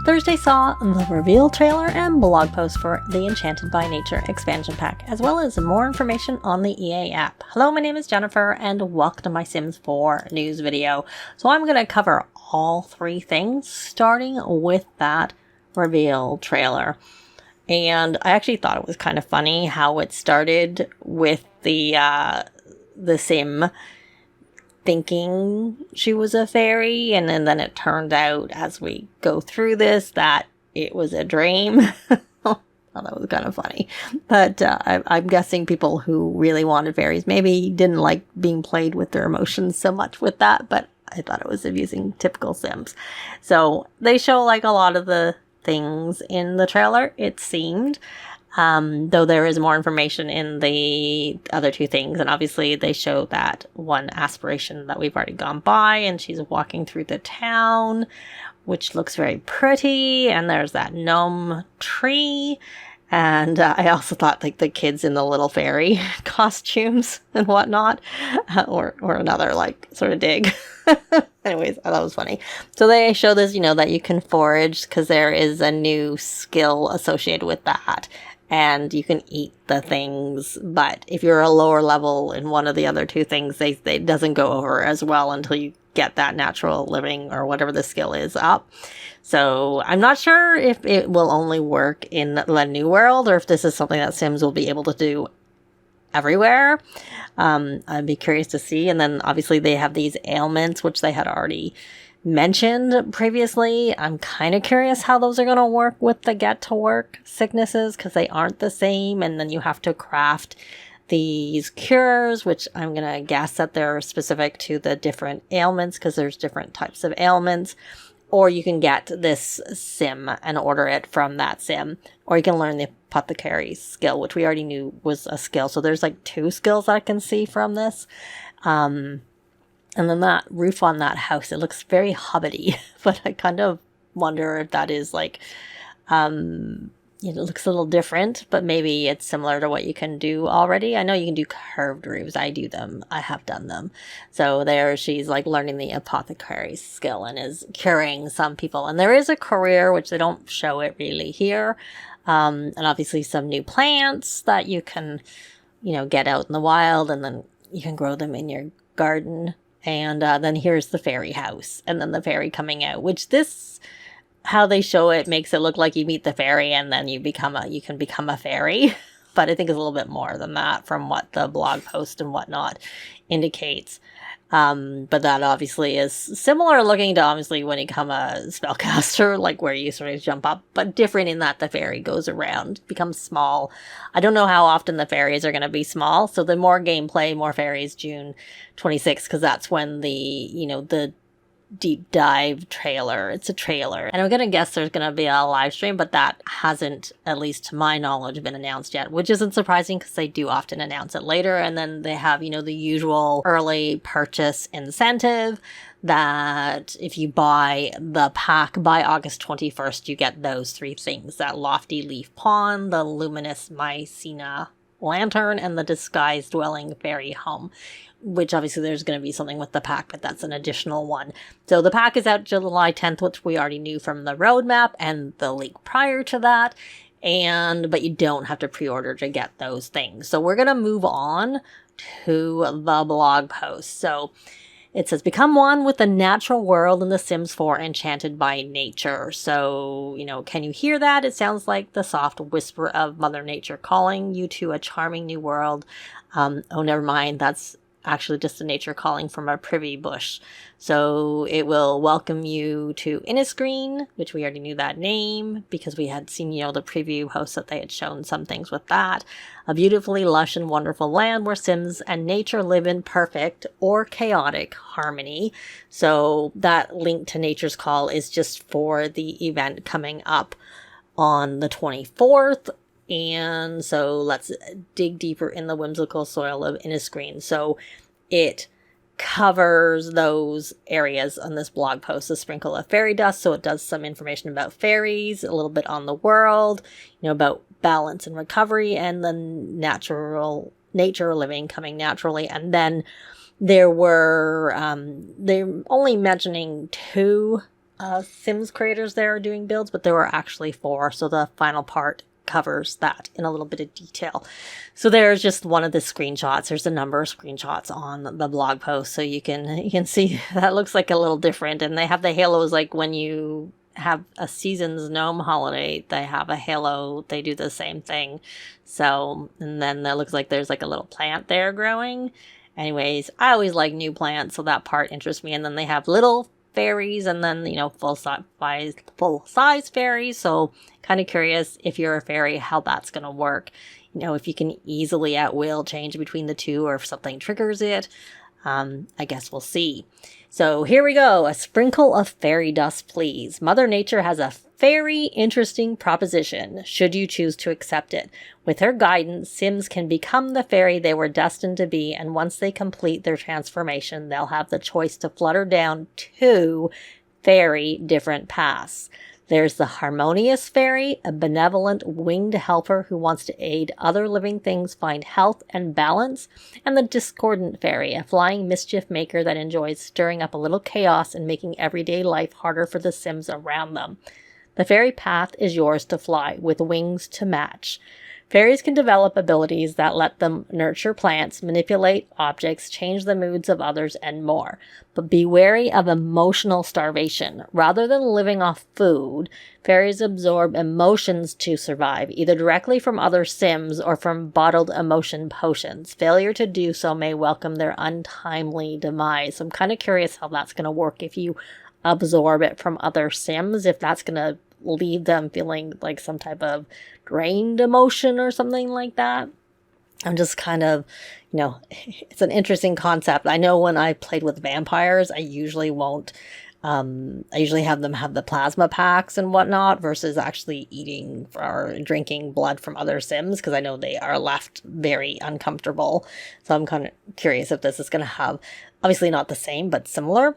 Thursday saw the reveal trailer and blog post for the Enchanted by Nature expansion pack, as well as more information on the EA app. Hello, my name is Jennifer, and welcome to my Sims 4 news video. So I'm going to cover all three things, starting with that reveal trailer. And I actually thought it was kind of funny how it started with the Sim thinking she was a fairy, and then it turned out as we go through this that it was a dream. Oh, that was kind of funny. But I'm guessing people who really wanted fairies maybe didn't like being played with their emotions so much with that, but I thought it was amusing, typical Sims. So they show like a lot of the things in the trailer, it seemed. Though there is more information in the other two things, and obviously they show that one aspiration that we've already gone by, and she's walking through the town, which looks very pretty, and there's that gnome tree, and I also thought like the kids in the little fairy costumes and whatnot, or another like sort of dig. Anyways, I thought it was funny. So they show this, that you can forage because there is a new skill associated with that. And you can eat the things, but if you're a lower level in one of the other two things, it doesn't go over as well until you get that natural living or whatever the skill is up. So I'm not sure if it will only work in the new world or if this is something that Sims will be able to do everywhere. I'd be curious to see. And then obviously they have these ailments, which they had already mentioned previously. I'm kind of curious how those are going to work with the get to work sicknesses, because they aren't the same, and then you have to craft these cures, which I'm going to guess that they're specific to the different ailments, because there's different types of ailments. Or you can get this sim and order it from that sim, or you can learn the apothecary skill, which we already knew was a skill. So there's like two skills that I can see from this. And then that roof on that house, it looks very hobbity, but I kind of wonder if that is like, it looks a little different, but maybe it's similar to what you can do already. I know you can do curved roofs. I do them. I have done them. So there she's like learning the apothecary skill and is curing some people. And there is a career, which they don't show it really here. And obviously some new plants that you can, get out in the wild, and then you can grow them in your garden. And then here's the fairy house, and then the fairy coming out, which how they show it makes it look like you meet the fairy and then you can become a fairy. But I think it's a little bit more than that from what the blog post and whatnot indicates. But that obviously is similar looking to obviously when you become a spellcaster, like where you sort of jump up, but different in that the fairy goes around, becomes small. I don't know how often the fairies are going to be small. So the more gameplay, more fairies, June 26th, because that's when the deep dive trailer. It's a trailer. And I'm going to guess there's going to be a live stream, but that hasn't, at least to my knowledge, been announced yet, which isn't surprising because they do often announce it later. And then they have, the usual early purchase incentive that if you buy the pack by August 21st, you get those three things: that lofty leaf pond, the luminous mycena lantern, and the disguised dwelling fairy home. Which obviously there's going to be something with the pack, but that's an additional one. So the pack is out July 10th, which we already knew from the roadmap and the leak prior to that. But you don't have to pre-order to get those things. So we're going to move on to the blog post. So it says, become one with the natural world in The Sims 4 Enchanted by Nature. So, can you hear that? It sounds like the soft whisper of Mother Nature calling you to a charming new world. Oh, never mind. That's actually just a nature calling from a privy bush. So it will welcome you to Innisgreen, which we already knew that name because we had seen, the preview hosts that they had shown some things with that. A beautifully lush and wonderful land where Sims and nature live in perfect or chaotic harmony. So that link to Nature's Call is just for the event coming up on the 24th. And so let's dig deeper in the whimsical soil of Innisgreen. So it covers those areas on this blog post, a sprinkle of fairy dust. So it does some information about fairies, a little bit on the world, about balance and recovery, and the nature living coming naturally. And then they're only mentioning two Sims creators there are doing builds, but there were actually 4, so the final part covers that in a little bit of detail. So there's just one of the screenshots. There's a number of screenshots on the blog post, so you can see that looks like a little different. And they have the halos, like when you have a season's gnome holiday, they have a halo. They do the same thing. So, and then it looks like there's like a little plant there growing. Anyways, I always like new plants, so that part interests me. And then they have little fairies, and then, you know, full size fairies. So kind of curious, if you're a fairy, how that's going to work. You know, if you can easily at will change between the two, or if something triggers it. I guess we'll see. So here we go. A sprinkle of fairy dust, please. Mother Nature has a very interesting proposition, should you choose to accept it. With her guidance, Sims can become the fairy they were destined to be, and once they complete their transformation, they'll have the choice to flutter down 2 very different paths. There's the harmonious fairy, a benevolent winged helper who wants to aid other living things find health and balance, and the discordant fairy, a flying mischief maker that enjoys stirring up a little chaos and making everyday life harder for the Sims around them. The fairy path is yours to fly, with wings to match. Fairies can develop abilities that let them nurture plants, manipulate objects, change the moods of others, and more. But be wary of emotional starvation. Rather than living off food, fairies absorb emotions to survive, either directly from other Sims or from bottled emotion potions. Failure to do so may welcome their untimely demise. So I'm kind of curious how that's going to work if you absorb it from other Sims, if that's going to leave them feeling like some type of drained emotion or something like that. I'm just kind of, you know, it's an interesting concept. I know when I played with vampires, I usually won't, I usually have them have the plasma packs and whatnot versus actually eating or drinking blood from other Sims, because I know they are left very uncomfortable. So I'm kind of curious if this is going to have, obviously not the same, but similar.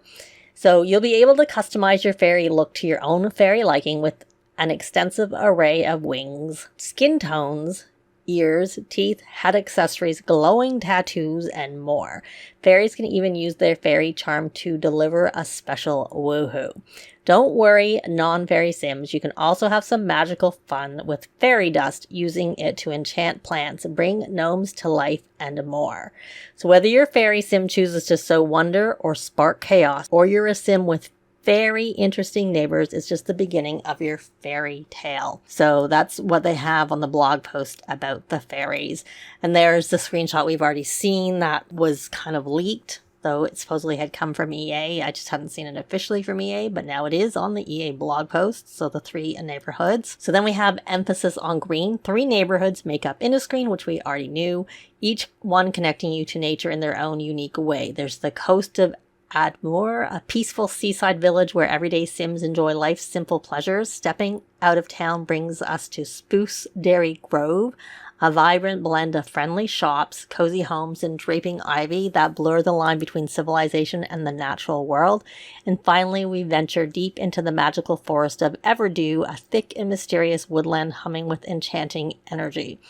So you'll be able to customize your fairy look to your own fairy liking with an extensive array of wings, skin tones, ears, teeth, head accessories, glowing tattoos, and more. Fairies can even use their fairy charm to deliver a special woohoo. Don't worry, non-fairy Sims, you can also have some magical fun with fairy dust, using it to enchant plants, bring gnomes to life, and more. So whether your fairy Sim chooses to sow wonder or spark chaos, or you're a Sim with very interesting neighbors, it's just the beginning of your fairy tale. So that's what they have on the blog post about the fairies. And there's the screenshot we've already seen that was kind of leaked, though it supposedly had come from EA. I just hadn't seen it officially from EA, but now it is on the EA blog post. So the 3 neighborhoods. So then we have emphasis on green. 3 neighborhoods make up Inniscreen, which we already knew, each one connecting you to nature in their own unique way. There's the coast of Admoor, a peaceful seaside village where everyday Sims enjoy life's simple pleasures. Stepping out of town brings us to Spruce Dairy Grove, a vibrant blend of friendly shops, cozy homes, and draping ivy that blur the line between civilization and the natural world. And finally, we venture deep into the magical forest of Everdew, a thick and mysterious woodland humming with enchanting energy.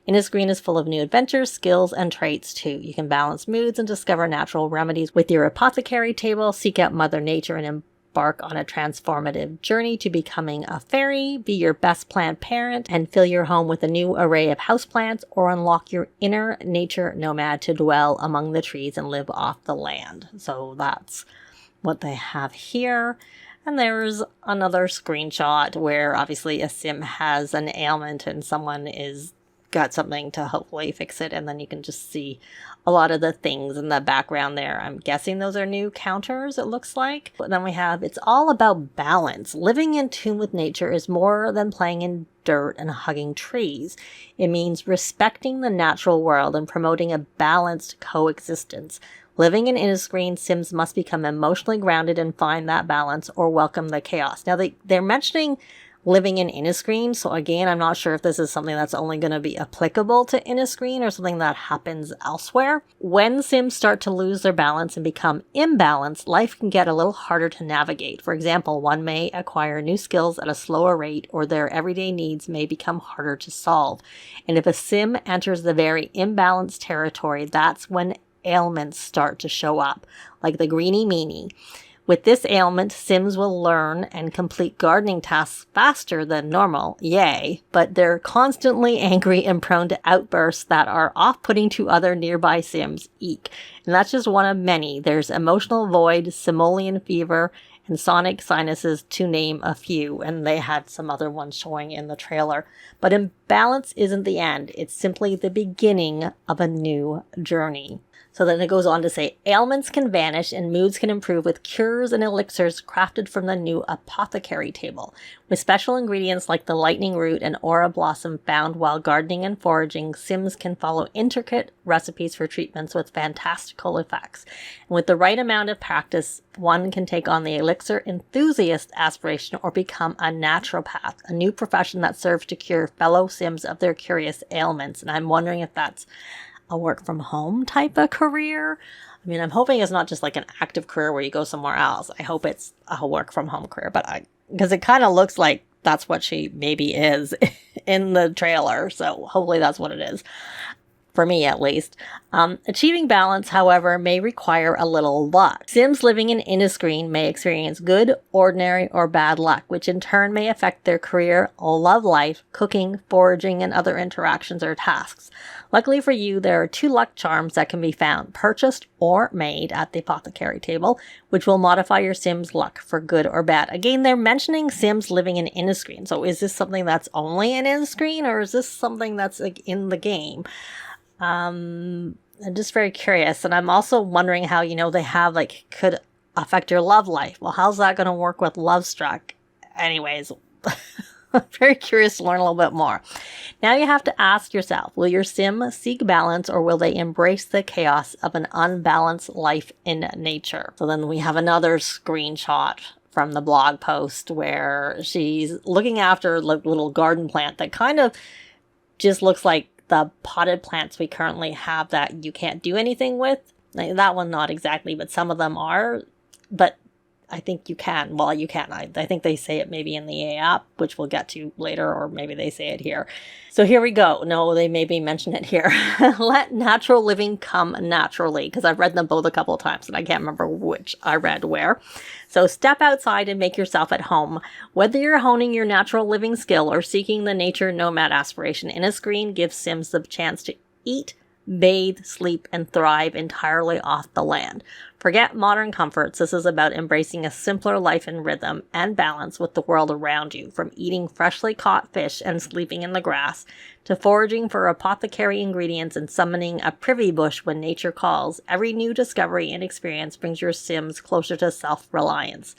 Inniscreen is full of new adventures, skills, and traits too. You can balance moods and discover natural remedies with your apothecary table, seek out Mother Nature, and embark on a transformative journey to becoming a fairy, be your best plant parent, and fill your home with a new array of houseplants, or unlock your inner nature nomad to dwell among the trees and live off the land. So that's what they have here. And there's another screenshot where obviously a Sim has an ailment and someone is got something to hopefully fix it, and then you can just see a lot of the things in the background there. I'm guessing those are new counters, it looks like. But then we have, it's all about balance. Living in tune with nature is more than playing in dirt and hugging trees. It means respecting the natural world and promoting a balanced coexistence. Living in Inniscreen, Sims must become emotionally grounded and find that balance, or welcome the chaos. Now they're mentioning living in Inniscreen, so again, I'm not sure if this is something that's only going to be applicable to Inniscreen or something that happens elsewhere. When Sims start to lose their balance and become imbalanced, life can get a little harder to navigate. For example, one may acquire new skills at a slower rate, or their everyday needs may become harder to solve. And if a Sim enters the very imbalanced territory, that's when ailments start to show up, like the greeny meanie. With this ailment, Sims will learn and complete gardening tasks faster than normal, yay, but they're constantly angry and prone to outbursts that are off-putting to other nearby Sims, eek. And that's just one of many. There's emotional void, simoleon fever, and sonic sinuses, to name a few, and they had some other ones showing in the trailer. But imbalance isn't the end, it's simply the beginning of a new journey. So then it goes on to say, ailments can vanish and moods can improve with cures and elixirs crafted from the new apothecary table. With special ingredients like the lightning root and aura blossom found while gardening and foraging, Sims can follow intricate recipes for treatments with fantastical effects. And with the right amount of practice, one can take on the elixir enthusiast aspiration or become a naturopath, a new profession that serves to cure fellow Sims of their curious ailments. And I'm wondering if that's a work from home type of career. I mean, I'm hoping it's not just like an active career where you go somewhere else. I hope it's a work from home career, because it kind of looks like that's what she maybe is in the trailer. So hopefully that's what it is. For me, at least. Achieving balance, however, may require a little luck. Sims living in Inniscreen may experience good, ordinary, or bad luck, which in turn may affect their career, love life, cooking, foraging, and other interactions or tasks. Luckily for you, there are 2 luck charms that can be found, purchased or made at the apothecary table, which will modify your Sim's luck for good or bad. Again, they're mentioning Sims living in Inniscreen. So is this something that's only in Inniscreen, or is this something that's like in the game? I'm just very curious. And I'm also wondering how, they have could affect your love life. Well, how's that going to work with Love Struck? Anyways, I'm very curious to learn a little bit more. Now you have to ask yourself, will your Sim seek balance, or will they embrace the chaos of an unbalanced life in nature? So then we have another screenshot from the blog post where she's looking after a little garden plant that kind of just looks like the potted plants we currently have that you can't do anything with. Like, that one, not exactly, but some of them are. But I think you can. Well, you can. I think they say it maybe in the app, which we'll get to later, or maybe they say it here. So here we go. No, they maybe mention it here. Let natural living come naturally, because I've read them both a couple of times and I can't remember which I read where. So step outside and make yourself at home. Whether you're honing your natural living skill or seeking the nature nomad aspiration, Inniscreen gives Sims the chance to eat, bathe, sleep, and thrive entirely off the land. Forget modern comforts. This is about embracing a simpler life in rhythm and balance with the world around you, from eating freshly caught fish and sleeping in the grass, to foraging for apothecary ingredients and summoning a privy bush when nature calls. Every new discovery and experience brings your Sims closer to self-reliance.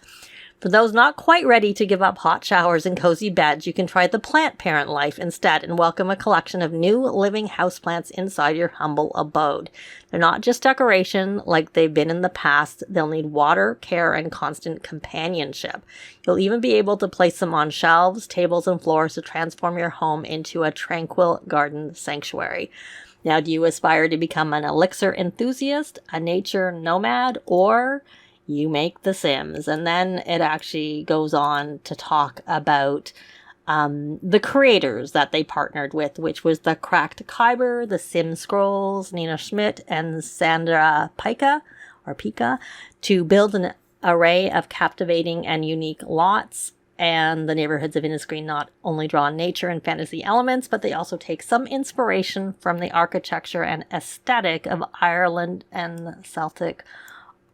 For those not quite ready to give up hot showers and cozy beds, you can try the plant parent life instead and welcome a collection of new living houseplants inside your humble abode. They're not just decoration like they've been in the past. They'll need water, care, and constant companionship. You'll even be able to place them on shelves, tables, and floors to transform your home into a tranquil garden sanctuary. Now, do you aspire to become an elixir enthusiast, a nature nomad, or you make the Sims? And then it actually goes on to talk about the creators that they partnered with, which was the Cracked Kyber, the Sim Scrolls, Nina Schmidt, and Sandra Pika, to build an array of captivating and unique lots. And the neighborhoods of Inniscreen not only draw on nature and fantasy elements, but they also take some inspiration from the architecture and aesthetic of Ireland and Celtic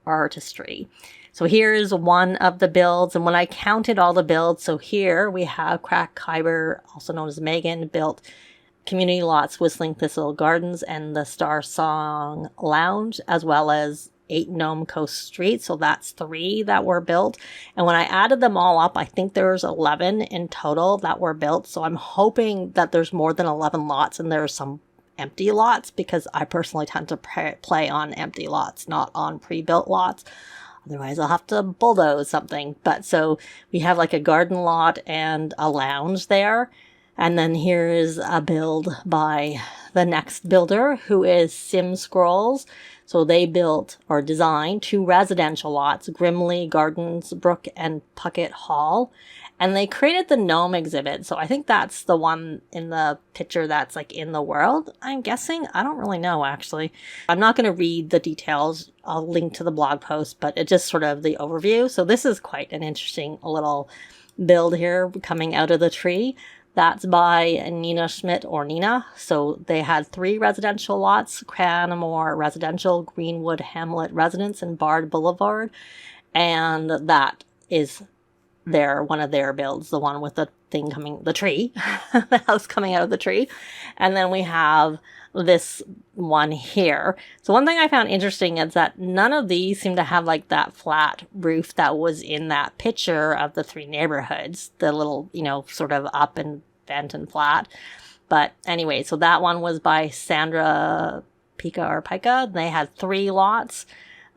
artistry. So here's one of the builds, and when I counted all the builds, so here we have Crack Kyber, also known as Megan, built community lots, Whistling Thistle Gardens, and the Star Song Lounge, as well as 8 Gnome Coast Street. So that's 3 that were built. And when I added them all up, I think there's 11 in total that were built. So I'm hoping that there's more than 11 lots and there's some empty lots, because I personally tend to play on empty lots, not on pre-built lots. Otherwise, I'll have to bulldoze something. But so we have like a garden lot and a lounge there. And then here is a build by the next builder, who is Sim Scrolls. So they built or designed 2 residential lots, Grimley Gardens, Brook and Puckett Hall. And they created the gnome exhibit. So I think that's the one in the picture that's like in the world, I'm guessing. I don't really know, actually. I'm not going to read the details. I'll link to the blog post, but it's just sort of the overview. So this is quite an interesting little build here coming out of the tree. That's by Nina Schmidt or Nina. So they had 3 residential lots, Cranmore Residential, Greenwood Hamlet Residence, and Bard Boulevard. And that is one of their builds, the one with the thing coming, the tree, the house coming out of the tree. And then we have this one here. So one thing I found interesting is that none of these seem to have like that flat roof that was in that picture of the 3 neighborhoods, the little, sort of up and bent and flat. But anyway, so that one was by Sandra Pica. They had 3 lots.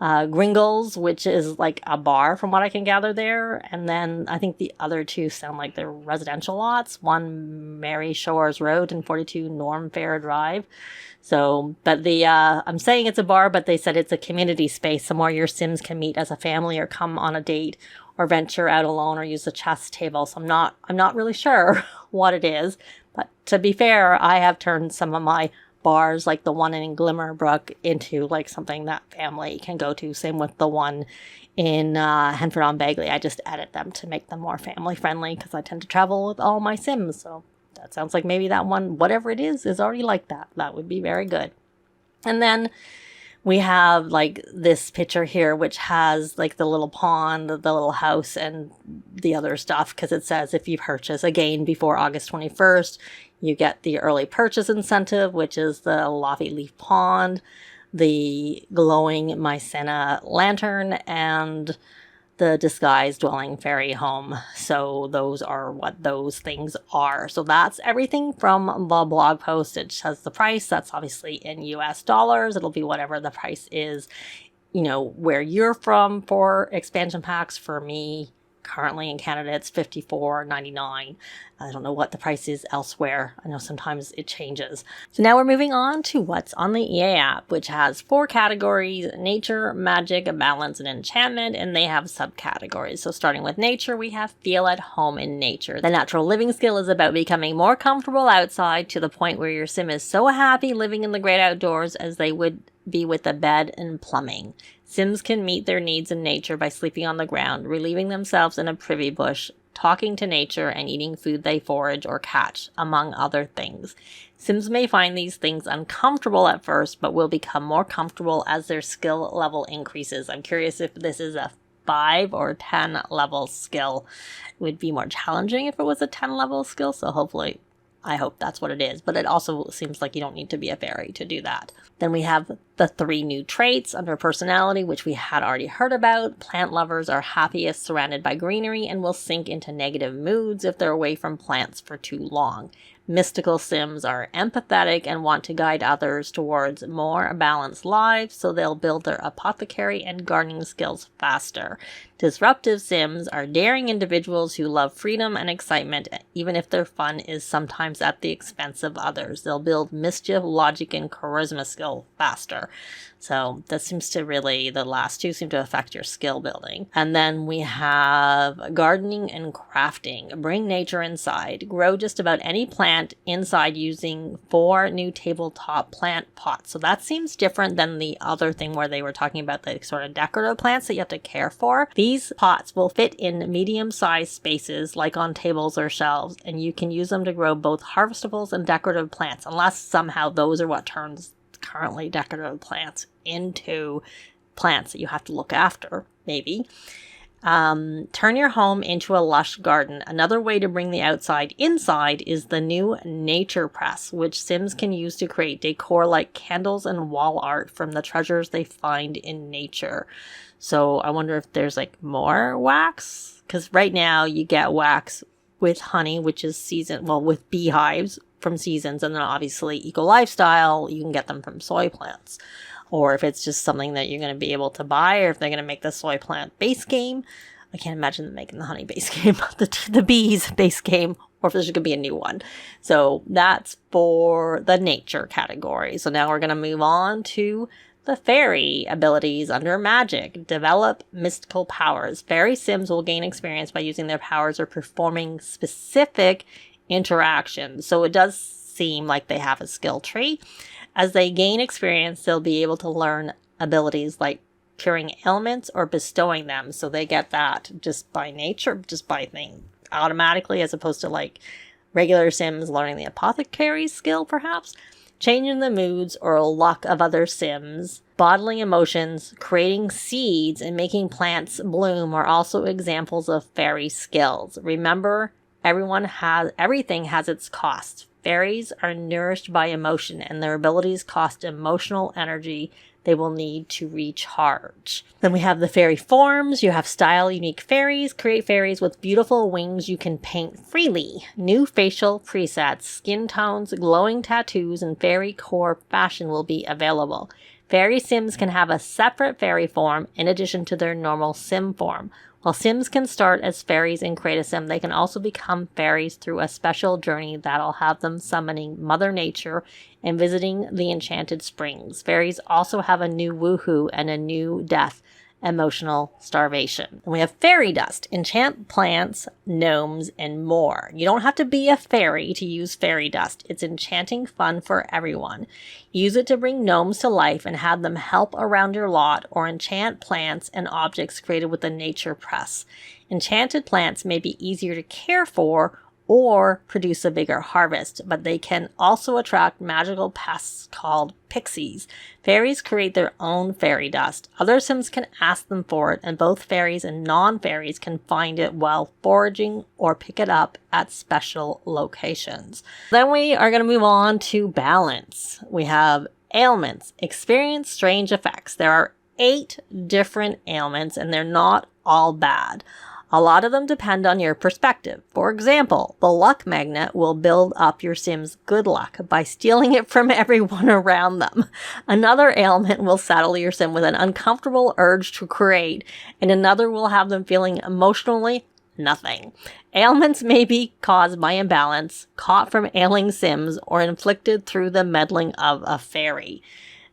Gringles, which is like a bar from what I can gather there. And then I think the other 2 sound like they're residential lots. One Mary Shores Road and 42 Norm Fair Drive. So, but I'm saying it's a bar, but they said it's a community space somewhere your Sims can meet as a family or come on a date or venture out alone or use a chess table. So I'm not really sure what it is. But to be fair, I have turned some of my bars like the one in Glimmerbrook into like something that family can go to. Same with the one in Henford on Bagley. I just edit them to make them more family friendly because I tend to travel with all my Sims. So that sounds like maybe that one, whatever it is already like that. That would be very good. And then we have like this picture here, which has like the little pond, the little house, and the other stuff, because it says if you purchase again before August 21st, you get the early purchase incentive, which is the Lovey Leaf Pond, the glowing Mycena lantern, and the disguised dwelling fairy home. So those are what those things are. So that's everything from the blog post. It says the price. That's obviously in US dollars. It'll be whatever the price is, where you're from for expansion packs. For me, currently in Canada, it's $54.99. I don't know what the price is elsewhere. I know sometimes it changes. So now we're moving on to what's on the EA app, which has 4 categories: nature, magic, balance, and enchantment, and they have subcategories. So starting with nature, we have feel at home in nature. The natural living skill is about becoming more comfortable outside to the point where your Sim is so happy living in the great outdoors as they would be with a bed and plumbing. Sims can meet their needs in nature by sleeping on the ground, relieving themselves in a privy bush, talking to nature, and eating food they forage or catch, among other things. Sims may find these things uncomfortable at first, but will become more comfortable as their skill level increases. I'm curious if this is a 5 or 10 level skill. It would be more challenging if it was a 10 level skill, so hopefully I hope that's what it is, but it also seems like you don't need to be a fairy to do that. Then we have the 3 new traits under personality, which we had already heard about. Plant lovers are happiest surrounded by greenery and will sink into negative moods if they're away from plants for too long. Mystical Sims are empathetic and want to guide others towards more balanced lives, so they'll build their apothecary and gardening skills faster. Disruptive Sims are daring individuals who love freedom and excitement, even if their fun is sometimes at the expense of others. They'll build mischief, logic, and charisma skill faster. So that seems to really, the last 2 seem to affect your skill building. And then we have gardening and crafting. Bring nature inside. Grow just about any plant inside using 4 new tabletop plant pots. So that seems different than the other thing where they were talking about the sort of decorative plants that you have to care for. These pots will fit in medium-sized spaces like on tables or shelves, and you can use them to grow both harvestables and decorative plants, unless somehow those are what turns currently decorative plants into plants that you have to look after, maybe. Turn your home into a lush garden. Another way to bring the outside inside is the new Nature Press, which Sims can use to create decor like candles and wall art from the treasures they find in nature. So I wonder if there's like more wax, because right now you get wax with honey, which is with beehives from Seasons, and then obviously Eco Lifestyle, you can get them from soy plants. Or if it's just something that you're going to be able to buy, or if they're going to make the soy plant base game. I can't imagine them making the honey base game, the bees base game, or if there's going to be a new one. So that's for the nature category. So now we're going to move on to The fairy abilities under magic. Develop mystical powers. Fairy Sims will gain experience by using their powers or performing specific interactions. So it does seem like they have a skill tree. As they gain experience, they'll be able to learn abilities like curing ailments or bestowing them. So they get that just by nature, just by thing automatically, as opposed to like regular Sims learning the apothecary skill, perhaps. Changing the moods or luck of other Sims, bottling emotions, creating seeds, and making plants bloom are also examples of fairy skills. Remember, everything has its cost. Fairies are nourished by emotion, and their abilities cost emotional energy they will need to recharge. Then we have the fairy forms. You have style unique fairies. Create fairies with beautiful wings you can paint freely. New facial presets, skin tones, glowing tattoos, and fairy core fashion will be available. Fairy Sims can have a separate fairy form in addition to their normal Sim form. While Sims can start as fairies in Create a Sim, they can also become fairies through a special journey that'll have them summoning Mother Nature and visiting the Enchanted Springs. Fairies also have a new woohoo and a new death, emotional starvation. And we have fairy dust, enchant plants, gnomes, and more. You don't have to be a fairy to use fairy dust. It's enchanting fun for everyone. Use it to bring gnomes to life and have them help around your lot, or enchant plants and objects created with the nature press. Enchanted plants may be easier to care for or produce a bigger harvest, but they can also attract magical pests called pixies. Fairies create their own fairy dust. Other Sims can ask them for it, and both fairies and non-fairies can find it while foraging or pick it up at special locations. Then we are going to move on to balance. We have ailments. Experience strange effects. There are 8 different ailments, and they're not all bad. A lot of them depend on your perspective. For example, the luck magnet will build up your Sim's good luck by stealing it from everyone around them. Another ailment will saddle your Sim with an uncomfortable urge to create, and another will have them feeling emotionally nothing. Ailments may be caused by imbalance, caught from ailing Sims, or inflicted through the meddling of a fairy.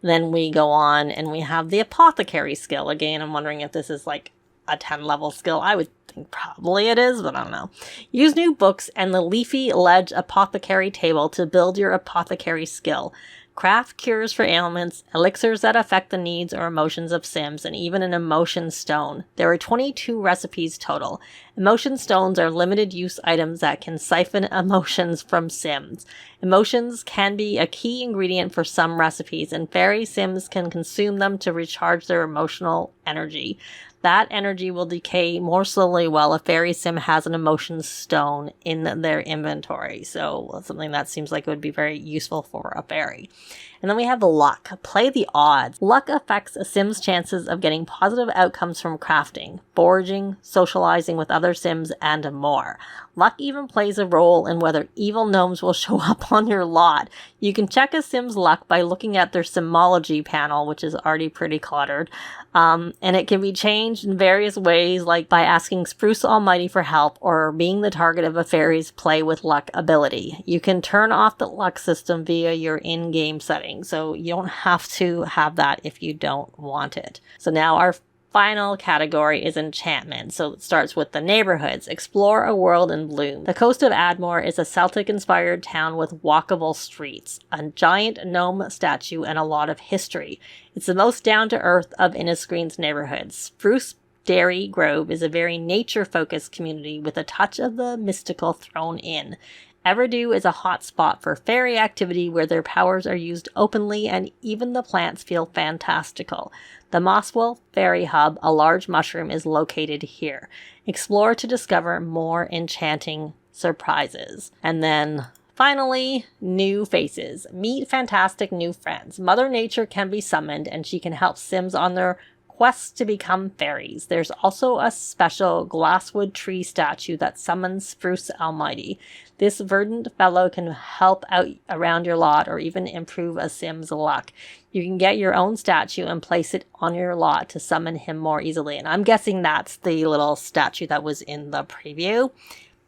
Then we go on and we have the apothecary skill. Again, I'm wondering if this is like a 10 level skill. I would think probably it is, but I don't know. Use new books and the Leafy Ledge Apothecary Table to build your apothecary skill. Craft cures for ailments, elixirs that affect the needs or emotions of Sims, and even an emotion stone. There are 22 recipes total. Emotion stones are limited use items that can siphon emotions from Sims. Emotions can be a key ingredient for some recipes, and fairy Sims can consume them to recharge their emotional energy. That energy will decay more slowly while a fairy Sim has an emotion stone in their inventory. So something that seems like it would be very useful for a fairy. And then we have luck. Play the odds. Luck affects a Sim's chances of getting positive outcomes from crafting, foraging, socializing with other Sims, and more. Luck even plays a role in whether evil gnomes will show up on your lot. You can check a Sim's luck by looking at their Simology panel, which is already pretty cluttered. And it can be changed in various ways, like by asking Spruce Almighty for help or being the target of a fairy's play with luck ability. You can turn off the luck system via your in-game settings, so you don't have to have that if you don't want it. So now our final category is enchantment. So it starts with the neighborhoods. Explore a world in bloom. The coast of Admore is a Celtic-inspired town with walkable streets, a giant gnome statue, and a lot of history. It's the most down-to-earth of Inniscreen's neighborhoods. Spruce Dairy Grove is a very nature-focused community with a touch of the mystical thrown in. Everdew is a hot spot for fairy activity where their powers are used openly and even the plants feel fantastical. The Mosswell Fairy Hub, a large mushroom, is located here. Explore to discover more enchanting surprises. And then finally, new faces. Meet fantastic new friends. Mother Nature can be summoned and she can help Sims on their quests to become fairies. There's also a special glasswood tree statue that summons Spruce Almighty. This verdant fellow can help out around your lot or even improve a Sim's luck. You can get your own statue and place it on your lot to summon him more easily. And I'm guessing that's the little statue that was in the preview.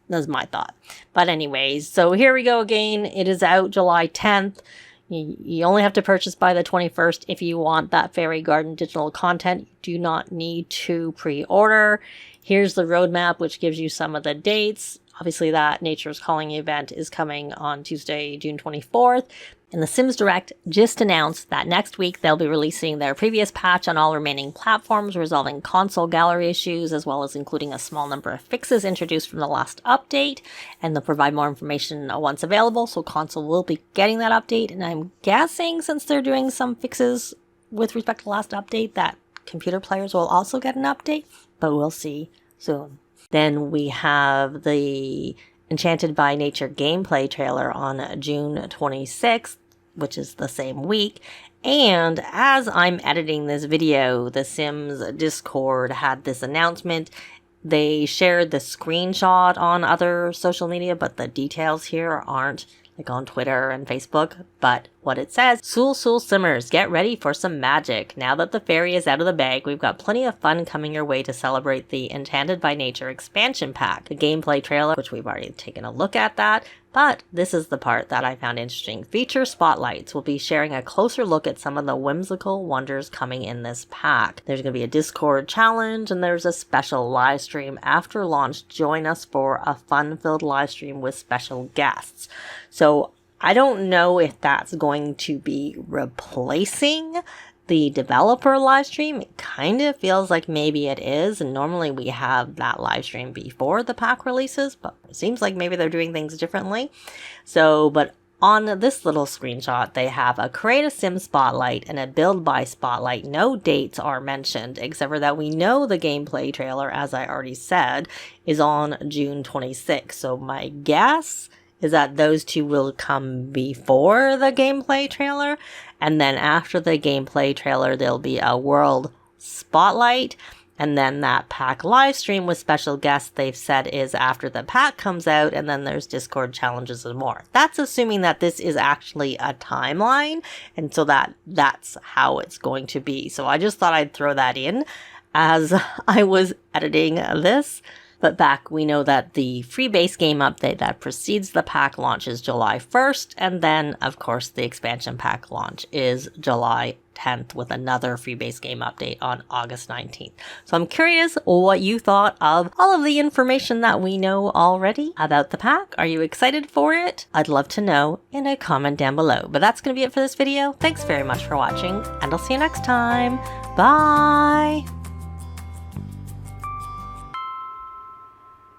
That's my thought. But anyways, so here we go again. It is out July 10th. You only have to purchase by the 21st if you want that Fairy Garden digital content. You do not need to pre-order. Here's the roadmap, which gives you some of the dates. Obviously, that Nature's Calling event is coming on Tuesday, June 24th. And the Sims Direct just announced that next week they'll be releasing their previous patch on all remaining platforms, resolving console gallery issues, as well as including a small number of fixes introduced from the last update. And they'll provide more information once available, so console will be getting that update. And I'm guessing, since they're doing some fixes with respect to the last update, that computer players will also get an update, but we'll see soon. Then we have the Enchanted by Nature gameplay trailer on June 26th, which is the same week. And as I'm editing this video, the Sims Discord had this announcement. They shared the screenshot on other social media, but the details here aren't like on Twitter and Facebook. But what it says, Sul Simmers, get ready for some magic. Now that the fairy is out of the bag, we've got plenty of fun coming your way to celebrate the Enchanted by Nature expansion pack. The gameplay trailer, which we've already taken a look at that, but this is the part that I found interesting. Feature spotlights will be sharing a closer look at some of the whimsical wonders coming in this pack. There's going to be a Discord challenge, and there's a special live stream after launch. Join us for a fun-filled live stream with special guests. So I don't know if that's going to be replacing the developer live stream. It kind of feels like maybe it is, and normally we have that live stream before the pack releases, but it seems like maybe they're doing things differently. So, but on this little screenshot, they have a create a sim spotlight and a build by spotlight. No dates are mentioned, except for that we know the gameplay trailer, as I already said, is on June 26th. So my guess is that those two will come before the gameplay trailer, and then after the gameplay trailer there'll be a world spotlight, and then that pack live stream with special guests they've said is after the pack comes out, and then there's Discord challenges and more. That's assuming that this is actually a timeline, and so that's how it's going to be. So I just thought I'd throw that in as I was editing this. But back, we know that the free base game update that precedes the pack launch is July 1st, and then, of course, the expansion pack launch is July 10th with another free base game update on August 19th. So I'm curious what you thought of all of the information that we know already about the pack. Are you excited for it? I'd love to know in a comment down below. But that's going to be it for this video. Thanks very much for watching, and I'll see you next time. Bye!